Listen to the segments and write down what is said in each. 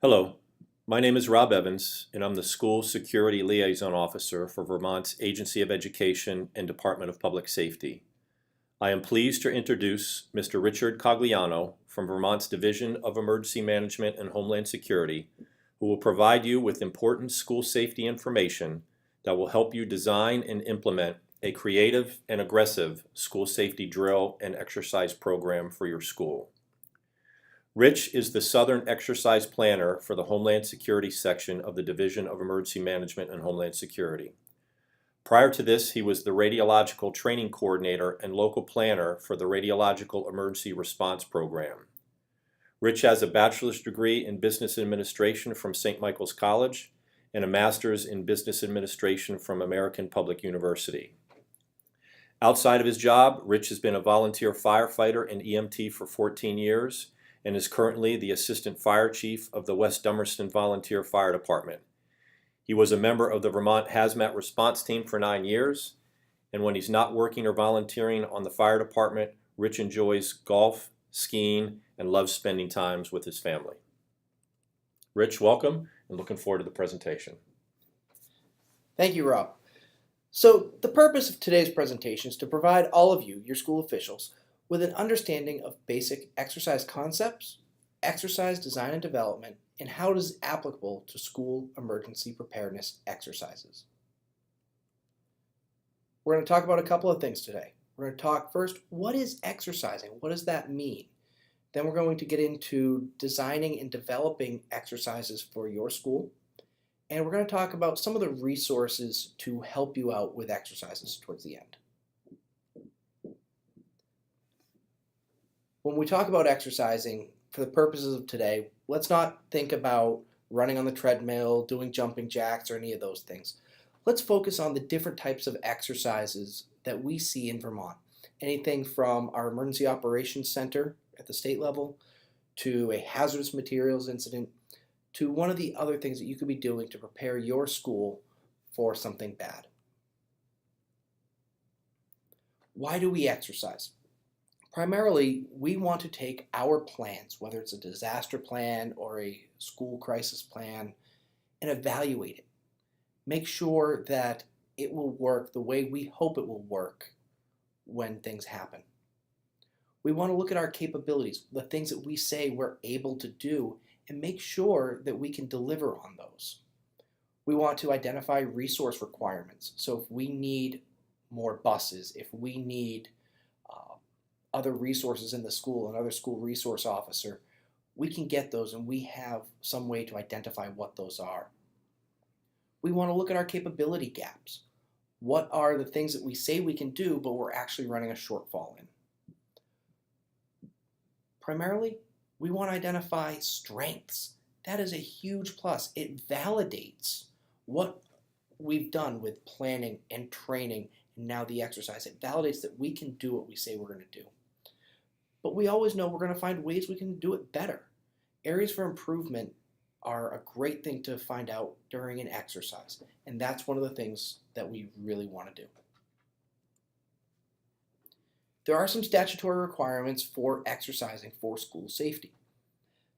Hello, my name is Rob Evans, and I'm the School Security Liaison Officer for Vermont's Agency of Education and Department of Public Safety. I am pleased to introduce Mr. Richard Cogliano from Vermont's Division of Emergency Management and Homeland Security, who will provide you with important school safety information that will help you design and implement a creative and aggressive school safety drill and exercise program for your school. Rich is the Southern Exercise Planner for the Homeland Security section of the Division of Emergency Management and Homeland Security. Prior to this, he was the Radiological Training Coordinator and Local Planner for the Radiological Emergency Response Program. Rich has a bachelor's degree in Business Administration from St. Michael's College and a master's in Business Administration from American Public University. Outside of his job, Rich has been a volunteer firefighter and EMT for 14 years and is currently the Assistant Fire Chief of the West Dummerston Volunteer Fire Department. He was a member of the Vermont Hazmat Response Team for 9 years, and when he's not working or volunteering on the fire department, Rich enjoys golf, skiing, and loves spending times with his family. Rich, welcome, and looking forward to the presentation. Thank you, Rob. So the purpose of today's presentation is to provide all of you, your school officials, with an understanding of basic exercise concepts, exercise design and development, and how it is applicable to school emergency preparedness exercises. We're going to talk about a couple of things today. We're going to talk first, what is exercising? What does that mean? Then we're going to get into designing and developing exercises for your school. And we're going to talk about some of the resources to help you out with exercises towards the end. When we talk about exercising, for the purposes of today, let's not think about running on the treadmill, doing jumping jacks, or any of those things. Let's focus on the different types of exercises that we see in Vermont. Anything from our Emergency Operations Center at the state level, to a hazardous materials incident, to one of the other things that you could be doing to prepare your school for something bad. Why do we exercise? Primarily, we want to take our plans, whether it's a disaster plan or a school crisis plan, and evaluate it. Make sure that it will work the way we hope it will work when things happen. We want to look at our capabilities, the things that we say we're able to do, and make sure that we can deliver on those. We want to identify resource requirements. So if we need more buses, if we need other resources in the school, another school resource officer, we can get those, and we have some way to identify what those are. We want to look at our capability gaps. What are the things that we say we can do, but we're actually running a shortfall in? Primarily, we want to identify strengths. That is a huge plus. It validates what we've done with planning and training and now the exercise. It validates that we can do what we say we're going to do. But we always know we're going to find ways we can do it better. Areas for improvement are a great thing to find out during an exercise, and that's one of the things that we really want to do. There are some statutory requirements for exercising for school safety.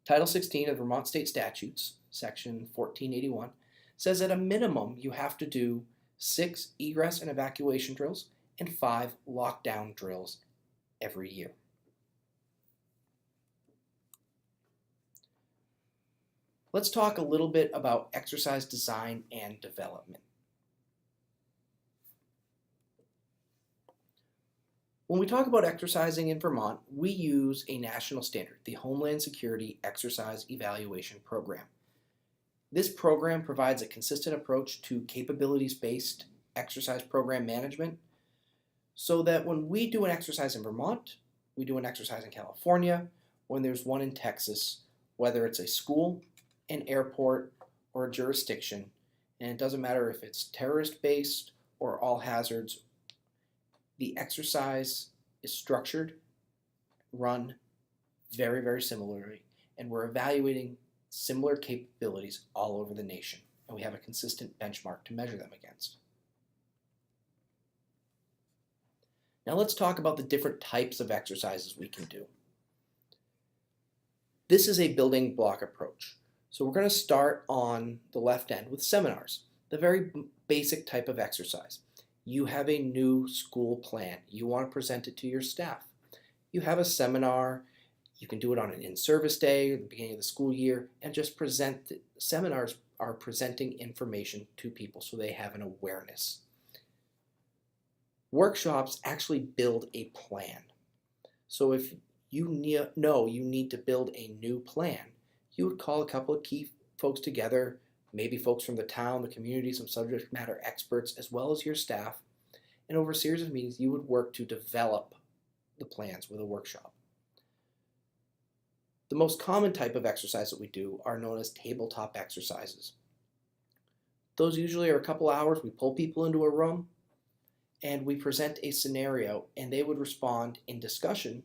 Title 16 of Vermont State Statutes, Section 1481, says at a minimum you have to do 6 egress and evacuation drills and 5 lockdown drills every year. Let's talk a little bit about exercise design and development. When we talk about exercising in Vermont, we use a national standard, the Homeland Security Exercise Evaluation Program. This program provides a consistent approach to capabilities-based exercise program management so that when we do an exercise in Vermont, we do an exercise in California, when there's one in Texas, whether it's a school, an airport, or a jurisdiction, and it doesn't matter if it's terrorist-based or all hazards, the exercise is structured, run very, very similarly, and we're evaluating similar capabilities all over the nation, and we have a consistent benchmark to measure them against. Now let's talk about the different types of exercises we can do. This is a building block approach. So we're going to start on the left end with seminars, the very basic type of exercise. You have a new school plan. You want to present it to your staff. You have a seminar. You can do it on an in-service day at the beginning of the school year and just present. Seminars are presenting information to people so they have an awareness. Workshops actually build a plan. So if you know you need to build a new plan, you would call a couple of key folks together, maybe folks from the town, the community, some subject matter experts, as well as your staff, and over a series of meetings, you would work to develop the plans with a workshop. The most common type of exercise that we do are known as tabletop exercises. Those usually are a couple hours. We pull people into a room and we present a scenario, and they would respond in discussion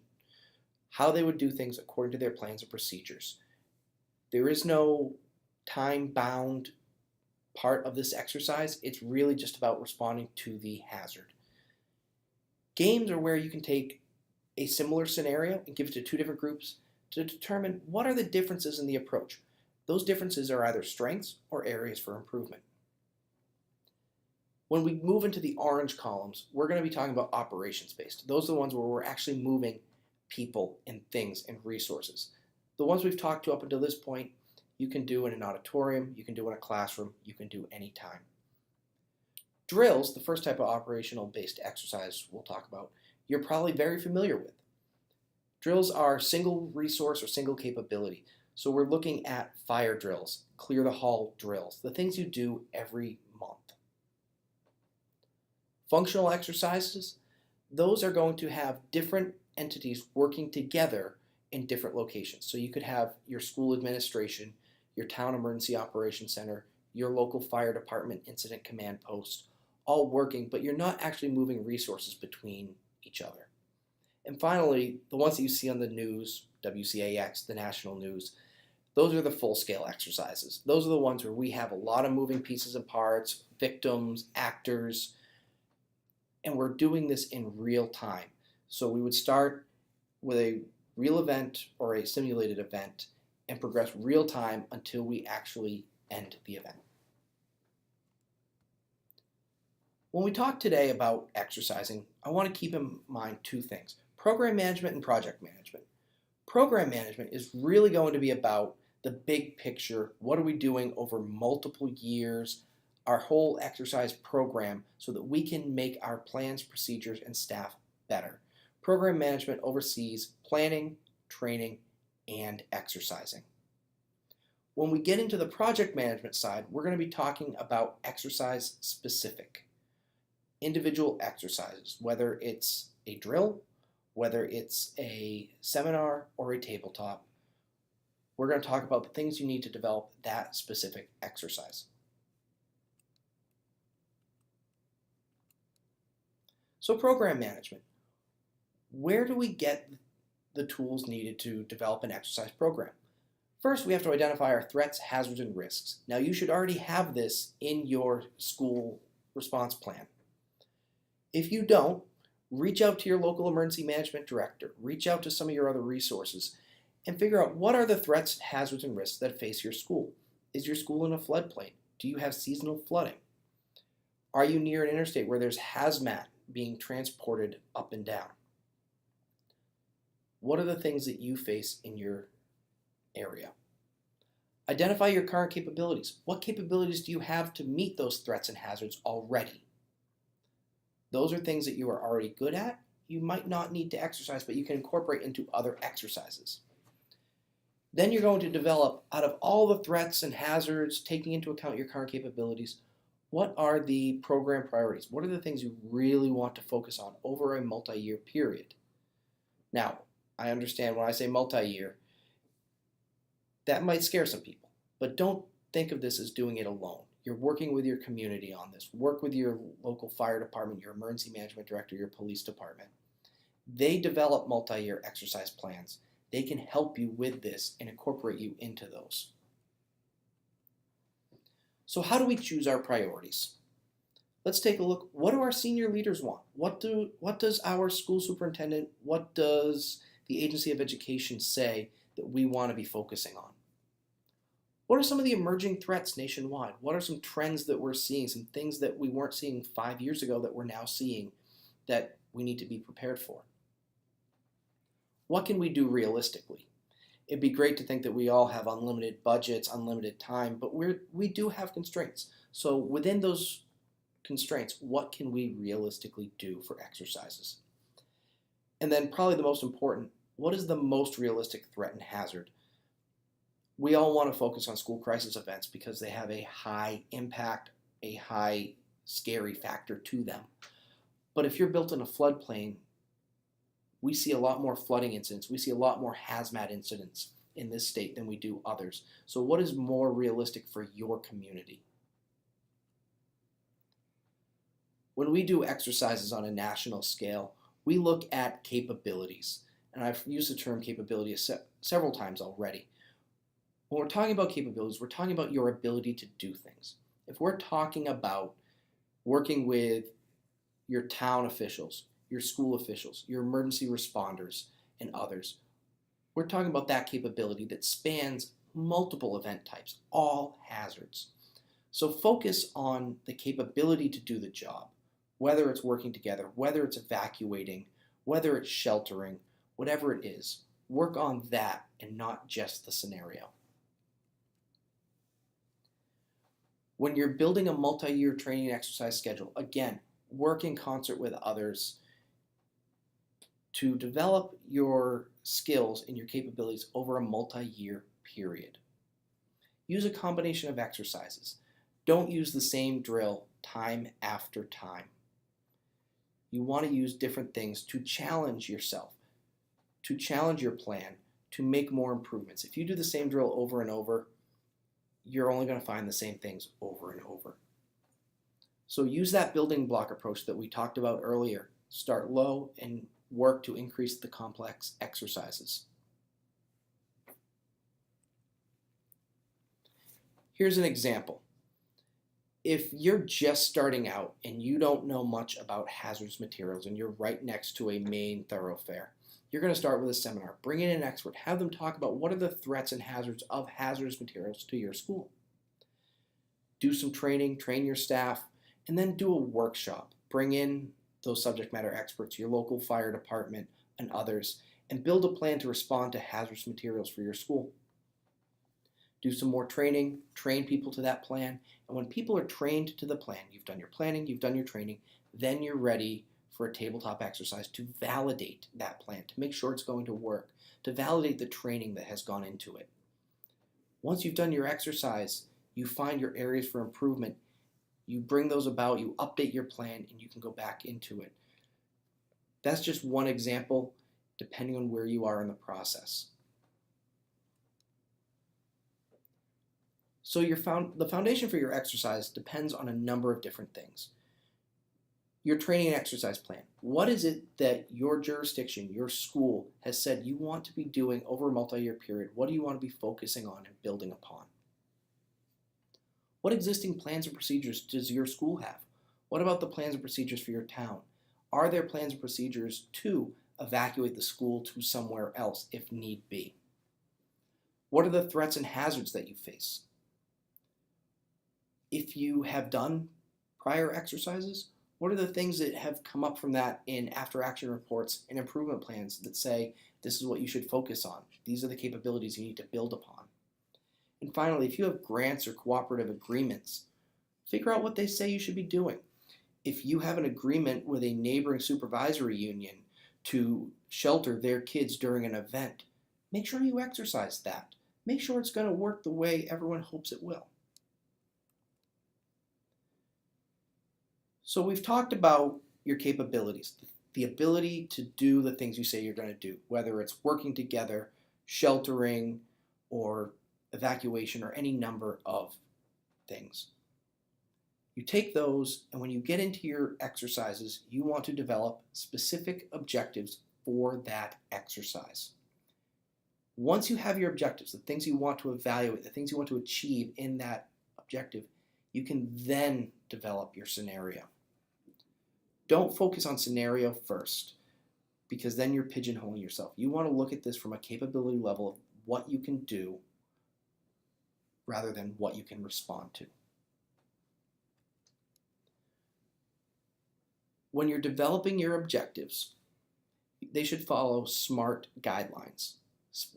how they would do things according to their plans and procedures. There is no time-bound part of this exercise. It's really just about responding to the hazard. Games are where you can take a similar scenario and give it to two different groups to determine what are the differences in the approach. Those differences are either strengths or areas for improvement. When we move into the orange columns, we're going to be talking about operations-based. Those are the ones where we're actually moving people and things and resources. The ones we've talked to up until this point, you can do in an auditorium, you can do in a classroom, you can do anytime. Drills, the first type of operational-based exercise we'll talk about, you're probably very familiar with. Drills are single resource or single capability. So we're looking at fire drills, clear the hall drills, the things you do every month. Functional exercises, those are going to have different entities working together in different locations. So you could have your school administration, your town emergency operations center, your local fire department incident command post, all working, but you're not actually moving resources between each other. And finally, the ones that you see on the news, WCAX, the national news, those are the full-scale exercises. Those are the ones where we have a lot of moving pieces and parts, victims, actors, and we're doing this in real time. So we would start with a real event or a simulated event and progress real time until we actually end the event. When we talk today about exercising, I want to keep in mind two things: program management and project management. Program management is really going to be about the big picture. What are we doing over multiple years, our whole exercise program, so that we can make our plans, procedures, and staff better. Program management oversees planning, training, and exercising. When we get into the project management side, we're going to be talking about exercise specific. Individual exercises, whether it's a drill, whether it's a seminar or a tabletop. We're going to talk about the things you need to develop that specific exercise. So program management. Where do we get the tools needed to develop an exercise program? First, we have to identify our threats, hazards, and risks. Now, you should already have this in your school response plan. If you don't, reach out to your local emergency management director, reach out to some of your other resources, and figure out what are the threats, hazards, and risks that face your school. Is your school in a floodplain? Do you have seasonal flooding? Are you near an interstate where there's hazmat being transported up and down? What are the things that you face in your area? Identify your current capabilities. What capabilities do you have to meet those threats and hazards already? Those are things that you are already good at. You might not need to exercise, but you can incorporate into other exercises. Then you're going to develop, out of all the threats and hazards, taking into account your current capabilities, what are the program priorities? What are the things you really want to focus on over a multi-year period? Now, I understand when I say multi-year, that might scare some people, but don't think of this as doing it alone. You're working with your community on this. Work with your local fire department, your emergency management director, your police department. They develop multi-year exercise plans. They can help you with this and incorporate you into those. So how do we choose our priorities? Let's take a look. What do our senior leaders want? What does our school superintendent, what does the Agency of Education say that we want to be focusing on? What are some of the emerging threats nationwide? What are some trends that we're seeing, some things that we weren't seeing 5 years ago that we're now seeing that we need to be prepared for? What can we do realistically? It'd be great to think that we all have unlimited budgets, unlimited time, but we do have constraints. So within those constraints, what can we realistically do for exercises? And then probably the most important, what is the most realistic threat and hazard? We all want to focus on school crisis events because they have a high impact, a high scary factor to them. But if you're built in a floodplain, we see a lot more flooding incidents. We see a lot more hazmat incidents in this state than we do others. So what is more realistic for your community? When we do exercises on a national scale, we look at capabilities. And I've used the term capability several times already. When we're talking about capabilities, we're talking about your ability to do things. If we're talking about working with your town officials, your school officials, your emergency responders, and others, we're talking about that capability that spans multiple event types, all hazards. So focus on the capability to do the job, whether it's working together, whether it's evacuating, whether it's sheltering, whatever it is. Work on that and not just the scenario. When you're building a multi-year training and exercise schedule, again, work in concert with others to develop your skills and your capabilities over a multi-year period. Use a combination of exercises. Don't use the same drill time after time. You want to use different things to challenge yourself, to challenge your plan, to make more improvements. If you do the same drill over and over, you're only going to find the same things over and over. So use that building block approach that we talked about earlier. Start low and work to increase the complex exercises. Here's an example. If you're just starting out and you don't know much about hazardous materials and you're right next to a main thoroughfare, you're going to start with a seminar. Bring in an expert. Have them talk about what are the threats and hazards of hazardous materials to your school. Do some training, train your staff, and then do a workshop. Bring in those subject matter experts, your local fire department, and others, and build a plan to respond to hazardous materials for your school. Do some more training, train people to that plan, and when people are trained to the plan, you've done your planning, you've done your training, then you're ready for a tabletop exercise to validate that plan, to make sure it's going to work, to validate the training that has gone into it. Once you've done your exercise, you find your areas for improvement, you bring those about, you update your plan, and you can go back into it. That's just one example, depending on where you are in the process. So the foundation for your exercise depends on a number of different things. Your training and exercise plan. What is it that your jurisdiction, your school, has said you want to be doing over a multi-year period? What do you want to be focusing on and building upon? What existing plans and procedures does your school have? What about the plans and procedures for your town? Are there plans and procedures to evacuate the school to somewhere else if need be? What are the threats and hazards that you face? If you have done prior exercises, what are the things that have come up from that in after-action reports and improvement plans that say this is what you should focus on? These are the capabilities you need to build upon. And finally, if you have grants or cooperative agreements, figure out what they say you should be doing. If you have an agreement with a neighboring supervisory union to shelter their kids during an event, make sure you exercise that. Make sure it's going to work the way everyone hopes it will. So we've talked about your capabilities, the ability to do the things you say you're going to do, whether it's working together, sheltering, or evacuation, or any number of things. You take those, and when you get into your exercises, you want to develop specific objectives for that exercise. Once you have your objectives, the things you want to evaluate, the things you want to achieve in that objective, you can then develop your scenario. Don't focus on scenario first, because then you're pigeonholing yourself. You want to look at this from a capability level of what you can do rather than what you can respond to. When you're developing your objectives, they should follow SMART guidelines.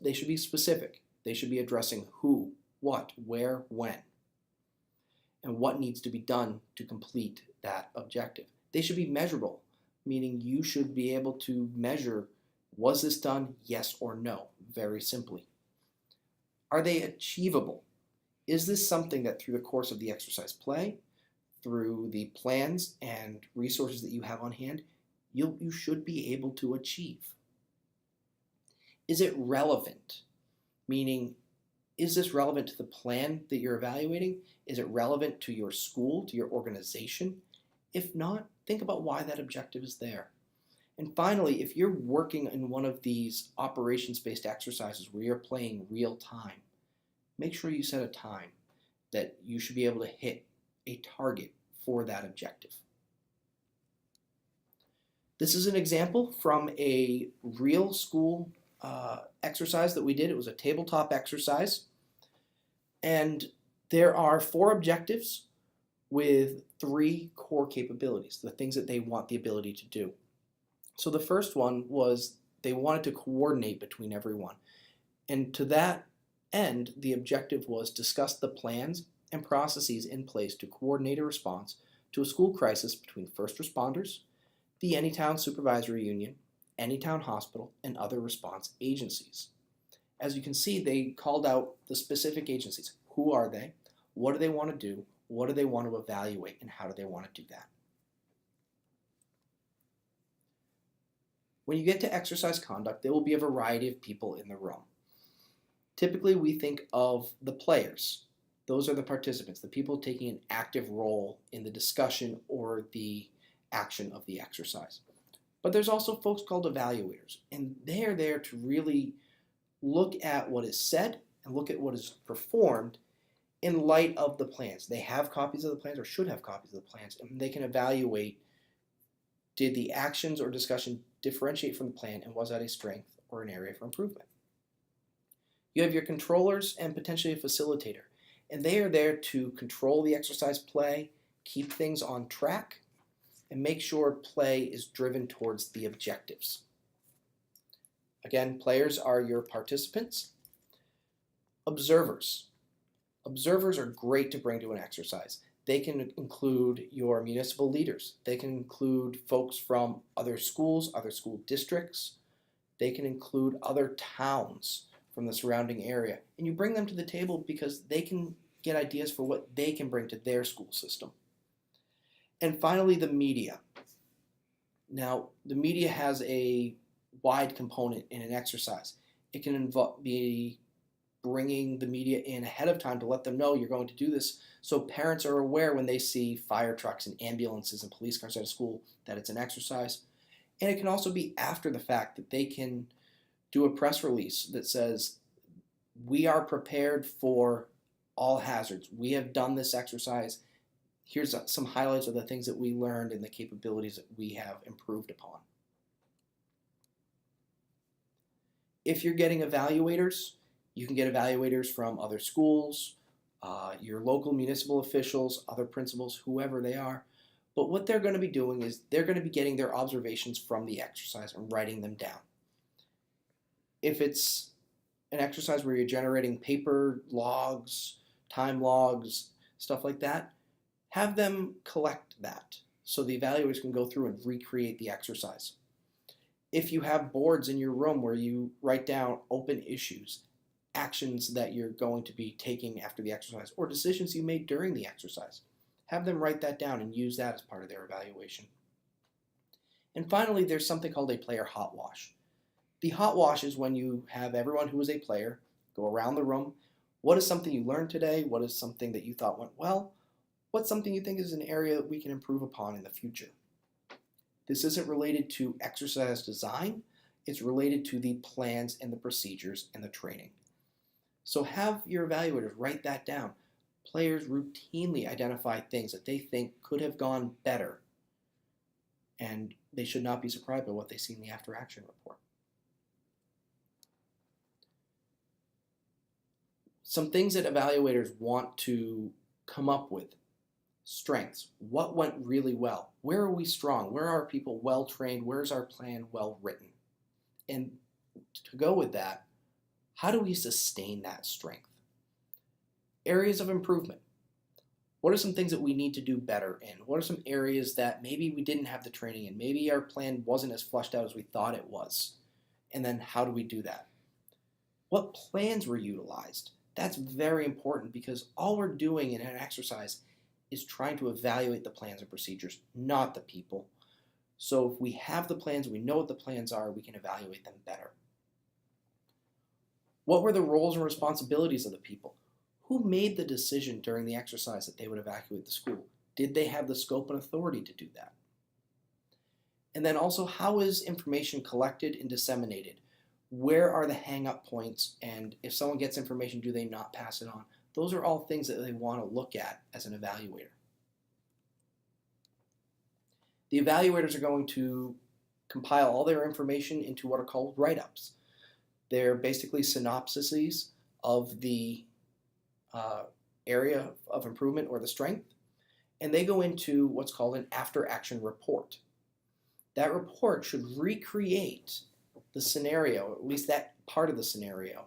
They should be specific. They should be addressing who, what, where, when, and what needs to be done to complete that objective. They should be measurable, meaning you should be able to measure, was this done, yes or no, very simply. Are they achievable? Is this something that through the course of the exercise play, through the plans and resources that you have on hand, you should be able to achieve? Is it relevant? Meaning, is this relevant to the plan that you're evaluating? Is it relevant to your school, to your organization? If not, think about why that objective is there. And finally, if you're working in one of these operations-based exercises where you're playing real time, make sure you set a time that you should be able to hit a target for that objective. This is an example from a real school exercise that we did. It was a tabletop exercise. And there are 4 objectives with 3 core capabilities, the things that they want the ability to do. So the first one was they wanted to coordinate between everyone. And to that end, the objective was discuss the plans and processes in place to coordinate a response to a school crisis between first responders, the Anytown Supervisory Union, Anytown Hospital, and other response agencies. As you can see, they called out the specific agencies. Who are they? What do they want to do? What do they want to evaluate? And how do they want to do that? When you get to exercise conduct, there will be a variety of people in the room. Typically, we think of the players. Those are the participants, the people taking an active role in the discussion or the action of the exercise. But there's also folks called evaluators, and they're there to really look at what is said and look at what is performed in light of the plans. They have copies of the plans or should have copies of the plans, and they can evaluate, did the actions or discussion differentiate from the plan, and was that a strength or an area for improvement? You have your controllers and potentially a facilitator, and they are there to control the exercise play, keep things on track, and make sure play is driven towards the objectives. Again, players are your participants. Observers. Observers are great to bring to an exercise. They can include your municipal leaders. They can include folks from other schools, other school districts. They can include other towns from the surrounding area. And you bring them to the table because they can get ideas for what they can bring to their school system. And finally, the media. Now, the media has a wide component in an exercise. It can be bringing the media in ahead of time to let them know you're going to do this, so parents are aware when they see fire trucks and ambulances and police cars at a school that it's an exercise. And it can also be after the fact that they can do a press release that says, we are prepared for all hazards. We have done this exercise. Here's some highlights of the things that we learned and the capabilities that we have improved upon. If you're getting evaluators, you can get evaluators from other schools, your local municipal officials, other principals, whoever they are. But what they're going to be doing is they're going to be getting their observations from the exercise and writing them down. If it's an exercise where you're generating paper logs, time logs, stuff like that, have them collect that so the evaluators can go through and recreate the exercise. If you have boards in your room where you write down open issues, actions that you're going to be taking after the exercise, or decisions you made during the exercise, have them write that down and use that as part of their evaluation. And finally, there's something called a player hot wash. The hot wash is when you have everyone who is a player go around the room. What is something you learned today? What is something that you thought went well? What's something you think is an area that we can improve upon in the future? This isn't related to exercise design. It's related to the plans and the procedures and the training. So have your evaluators write that down. Players routinely identify things that they think could have gone better, and they should not be surprised by what they see in the after-action report. Some things that evaluators want to come up with: strengths. What went really well? Where are we strong? Where are people well trained? Where's our plan well written? And to go with that, how do we sustain that strength? Areas of improvement. What are some things that we need to do better in? What are some areas that maybe we didn't have the training in? Maybe our plan wasn't as fleshed out as we thought it was. And then how do we do that? What plans were utilized? That's very important, because all we're doing in an exercise is trying to evaluate the plans and procedures, not the people. So if we have the plans, we know what the plans are, we can evaluate them better. What were the roles and responsibilities of the people? Who made the decision during the exercise that they would evacuate the school? Did they have the scope and authority to do that? And then also, how is information collected and disseminated? Where are the hang-up points? And if someone gets information, do they not pass it on? Those are all things that they want to look at as an evaluator. The evaluators are going to compile all their information into what are called write-ups. They're basically synopsises of the area of improvement or the strength, and they go into what's called an after-action report. That report should recreate the scenario, or at least that part of the scenario,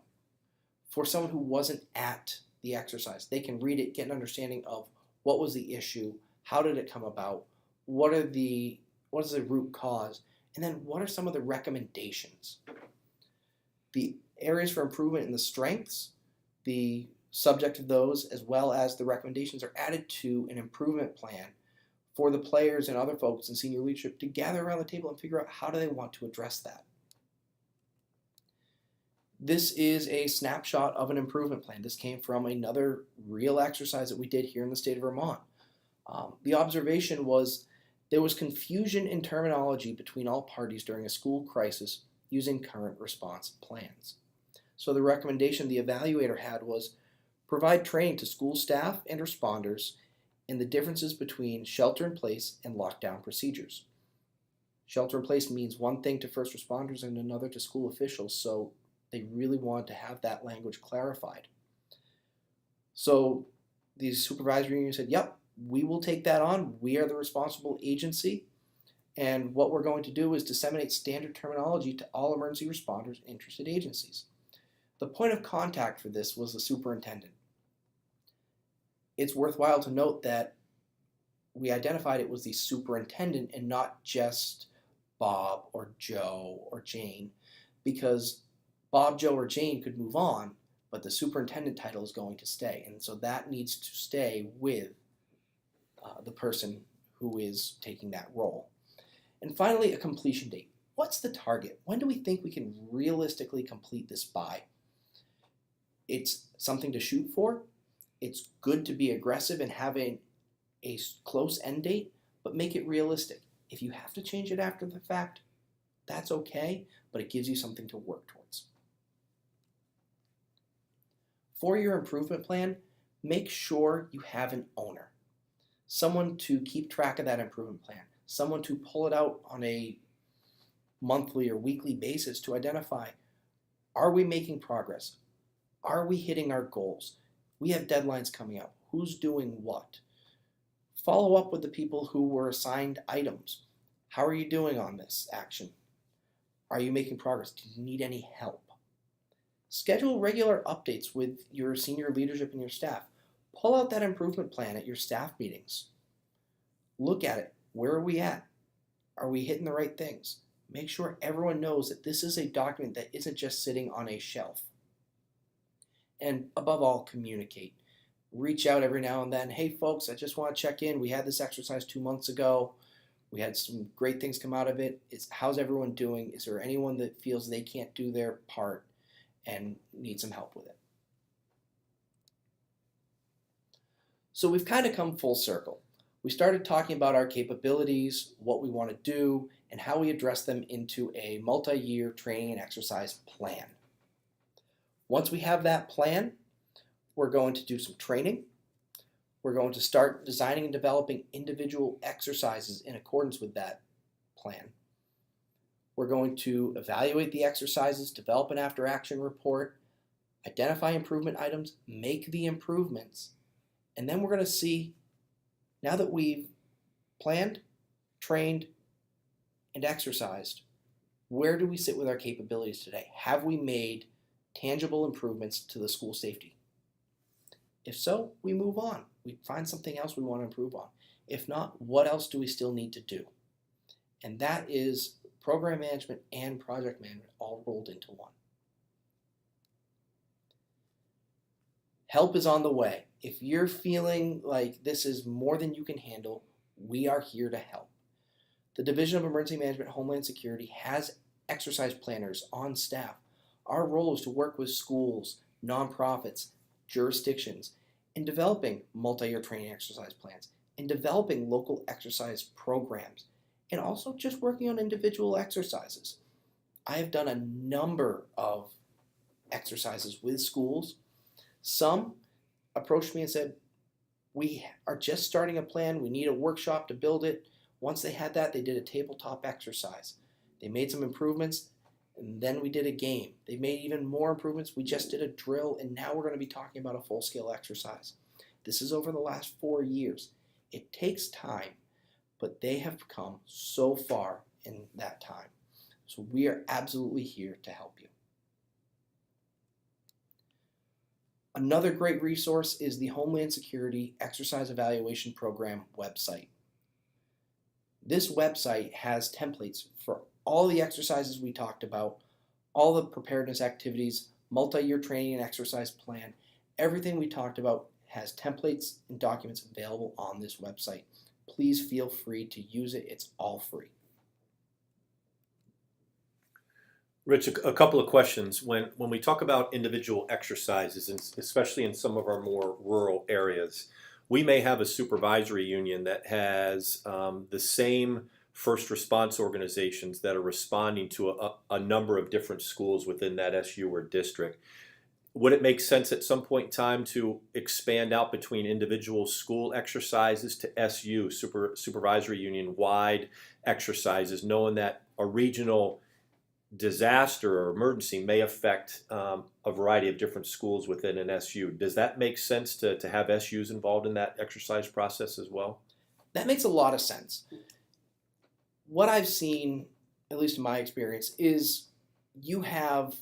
for someone who wasn't at the exercise. They can read it, get an understanding of what was the issue, how did it come about, what is the root cause, and then what are some of the recommendations. The areas for improvement in the strengths, the subject of those, as well as the recommendations, are added to an improvement plan for the players and other folks in senior leadership to gather around the table and figure out how do they want to address that. This is a snapshot of an improvement plan. This came from another real exercise that we did here in the state of Vermont. The observation was there was confusion in terminology between all parties during a school crisis using current response plans. So the recommendation the evaluator had was provide training to school staff and responders in the differences between shelter-in-place and lockdown procedures. Shelter-in-place means one thing to first responders and another to school officials, so they really wanted to have that language clarified. So the supervisory union said, yep, we will take that on. We are the responsible agency, and what we're going to do is disseminate standard terminology to all emergency responders and interested agencies. The point of contact for this was the superintendent. It's worthwhile to note that we identified it was the superintendent and not just Bob or Joe or Jane, because Bob, Joe, or Jane could move on, but the superintendent title is going to stay, and so that needs to stay with the person who is taking that role. And finally, a completion date. What's the target? When do we think we can realistically complete this by? It's something to shoot for. It's good to be aggressive and have a close end date, but make it realistic. If you have to change it after the fact, that's okay, but it gives you something to work towards. For your improvement plan, make sure you have an owner, someone to keep track of that improvement plan, someone to pull it out on a monthly or weekly basis to identify, are we making progress? Are we hitting our goals? We have deadlines coming up. Who's doing what? Follow up with the people who were assigned items. How are you doing on this action? Are you making progress? Do you need any help? Schedule regular updates with your senior leadership and your staff. Pull out that improvement plan at your staff meetings. Look at it. Where are we at? Are we hitting the right things? Make sure everyone knows that this is a document that isn't just sitting on a shelf. And above all, communicate. Reach out every now and then. Hey folks, I just want to check in. We had this exercise 2 months ago. We had some great things come out of it. How's everyone doing? Is there anyone that feels they can't do their part and need some help with it? So we've kind of come full circle. We started talking about our capabilities, what we want to do, and how we address them into a multi-year training and exercise plan. Once we have that plan, we're going to do some training. We're going to start designing and developing individual exercises in accordance with that plan. We're going to evaluate the exercises, develop an after-action report, identify improvement items, make the improvements, and then we're going to see, now that we've planned, trained, and exercised, where do we sit with our capabilities today? Have we made tangible improvements to the school safety? If so, we move on. We find something else we want to improve on. If not, what else do we still need to do? And that is program management and project management all rolled into one. Help is on the way. If you're feeling like this is more than you can handle, we are here to help. The Division of Emergency Management Homeland Security has exercise planners on staff. Our role is to work with schools, nonprofits, jurisdictions in developing multi-year training exercise plans, in developing local exercise programs, and also just working on individual exercises. I have done a number of exercises with schools. Some approached me and said, we are just starting a plan, we need a workshop to build it. Once they had that, they did a tabletop exercise. They made some improvements, and then we did a game. They made even more improvements. We just did a drill, and now we're going to be talking about a full-scale exercise. This is over the last 4 years. It takes time, but they have come so far in that time. So we are absolutely here to help you. Another great resource is the Homeland Security Exercise Evaluation Program website. This website has templates for all the exercises we talked about, all the preparedness activities, multi-year training and exercise plan. Everything we talked about has templates and documents available on this website. Please feel free to use it. It's all free. Rich, a couple of questions. When we talk about individual exercises, and especially in some of our more rural areas, we may have a supervisory union that has the same first response organizations that are responding to a number of different schools within that SU or district. Would it make sense at some point in time to expand out between individual school exercises to SU, supervisory union-wide exercises, knowing that a regional disaster or emergency may affect a variety of different schools within an SU? Does that make sense to have SUs involved in that exercise process as well? That makes a lot of sense. What I've seen, at least in my experience, is you have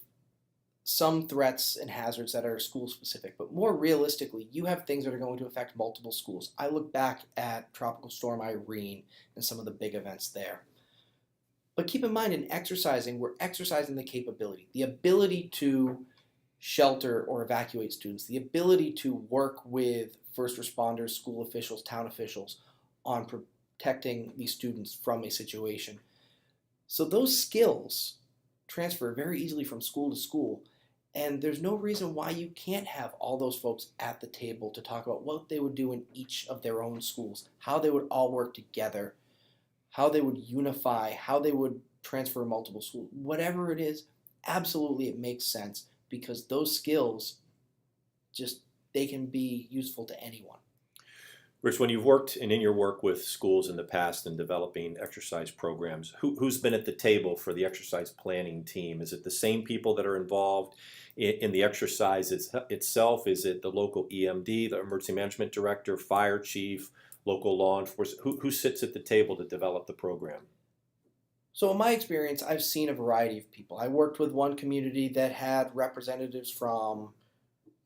some threats and hazards that are school specific, but more realistically, you have things that are going to affect multiple schools. I look back at Tropical Storm Irene and some of the big events there. But keep in mind, in exercising, we're exercising the capability, the ability to shelter or evacuate students, the ability to work with first responders, school officials, town officials on protecting these students from a situation. So those skills transfer very easily from school to school, and there's no reason why you can't have all those folks at the table to talk about what they would do in each of their own schools, how they would all work together, how they would unify, how they would transfer multiple schools. Whatever it is, absolutely it makes sense, because those skills, they can be useful to anyone. Rich, when you've worked and in your work with schools in the past in developing exercise programs, who's been at the table for the exercise planning team? Is it the same people that are involved in the exercise itself? Is it the local EMD, the emergency management director, fire chief, local law enforcement? Who sits at the table to develop the program? So in my experience, I've seen a variety of people. I worked with one community that had representatives from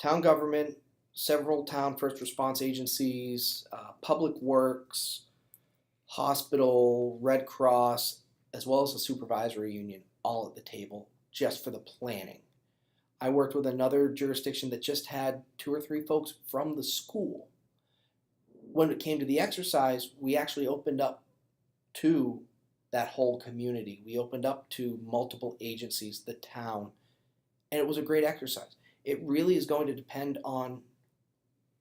town government, several town first response agencies, public works, hospital, Red Cross, as well as the supervisory union, all at the table just for the planning. I worked with another jurisdiction that just had 2 or 3 folks from the school. When it came to the exercise, we actually opened up to that whole community. We opened up to multiple agencies, the town, and it was a great exercise. It really is going to depend on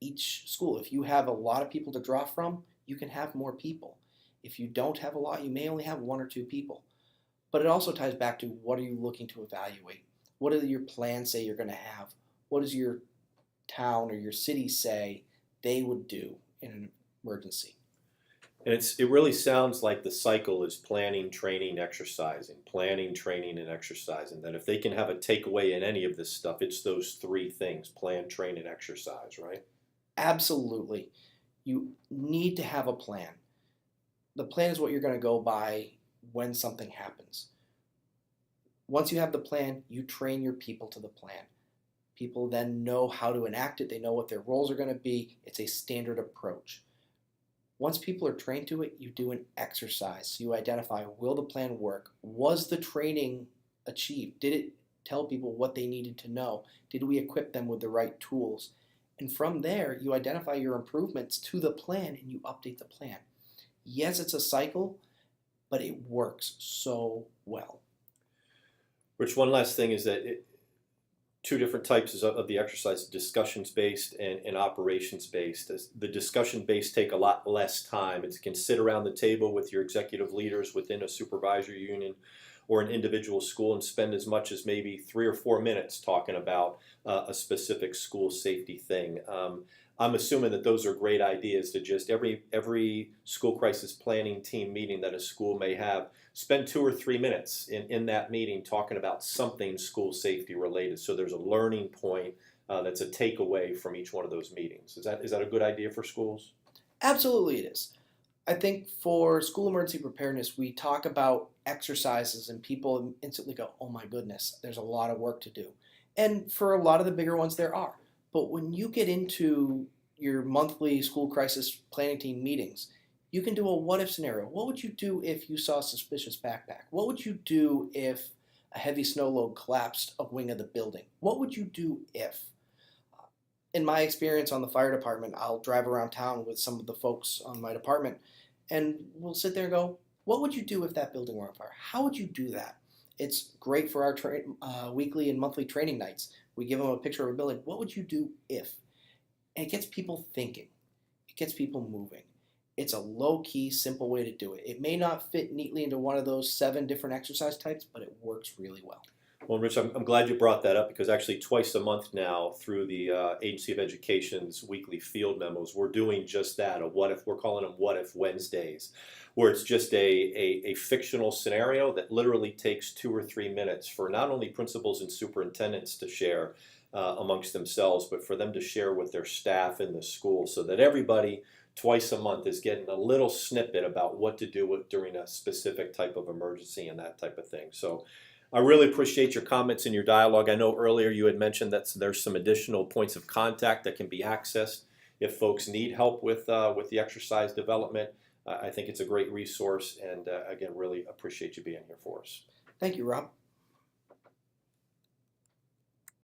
each school. If you have a lot of people to draw from, you can have more people. If you don't have a lot, you may only have 1 or 2 people. But it also ties back to, what are you looking to evaluate? What do your plans say you're going to have? What does your town or your city say they would do in an emergency? And it really sounds like the cycle is planning, training, exercising, planning, training, and exercising. That if they can have a takeaway in any of this stuff, it's those three things: plan, train, and exercise, right? Absolutely. You need to have a plan. The plan is what you're going to go by when something happens. Once you have the plan, you train your people to the plan. People then know how to enact it. They know what their roles are going to be. It's a standard approach. Once people are trained to it, you do an exercise. So you identify, will the plan work? Was the training achieved? Did it tell people what they needed to know? Did we equip them with the right tools? And from there, you identify your improvements to the plan and you update the plan. Yes, it's a cycle, but it works so well. Rich, one last thing is that two different types of the exercise: discussions based and operations based. The discussion based take a lot less time. You can sit around the table with your executive leaders within a supervisory union or an individual school and spend as much as maybe 3 or 4 minutes talking about a specific school safety thing. I'm assuming that those are great ideas to just every school crisis planning team meeting that a school may have, spend 2 or 3 minutes in that meeting talking about something school safety related. So there's a learning point that's a takeaway from each one of those meetings. Is that a good idea for schools? Absolutely, it is. I think for school emergency preparedness, we talk about exercises and people instantly go, oh my goodness, there's a lot of work to do. And for a lot of the bigger ones, there are. But when you get into your monthly school crisis planning team meetings, you can do a what if scenario. What would you do if you saw a suspicious backpack? What would you do if a heavy snow load collapsed a wing of the building? What would you do if? In my experience on the fire department, I'll drive around town with some of the folks on my department and we'll sit there and go, what would you do if that building were on fire? How would you do that? It's great for our weekly and monthly training nights. We give them a picture of a building. What would you do if? And it gets people thinking. It gets people moving. It's a low-key, simple way to do it. It may not fit neatly into one of those 7 different exercise types, but it works really well. Well, Rich, I'm glad you brought that up because actually twice a month now through the Agency of Education's weekly field memos, we're doing just that, we're calling them What If Wednesdays, where it's just a fictional scenario that literally takes 2 or 3 minutes for not only principals and superintendents to share amongst themselves, but for them to share with their staff in the school so that everybody twice a month is getting a little snippet about what to do during a specific type of emergency and that type of thing. So I really appreciate your comments and your dialogue. I know earlier you had mentioned that there's some additional points of contact that can be accessed if folks need help with the exercise development. I think it's a great resource, and again, really appreciate you being here for us. Thank you, Rob.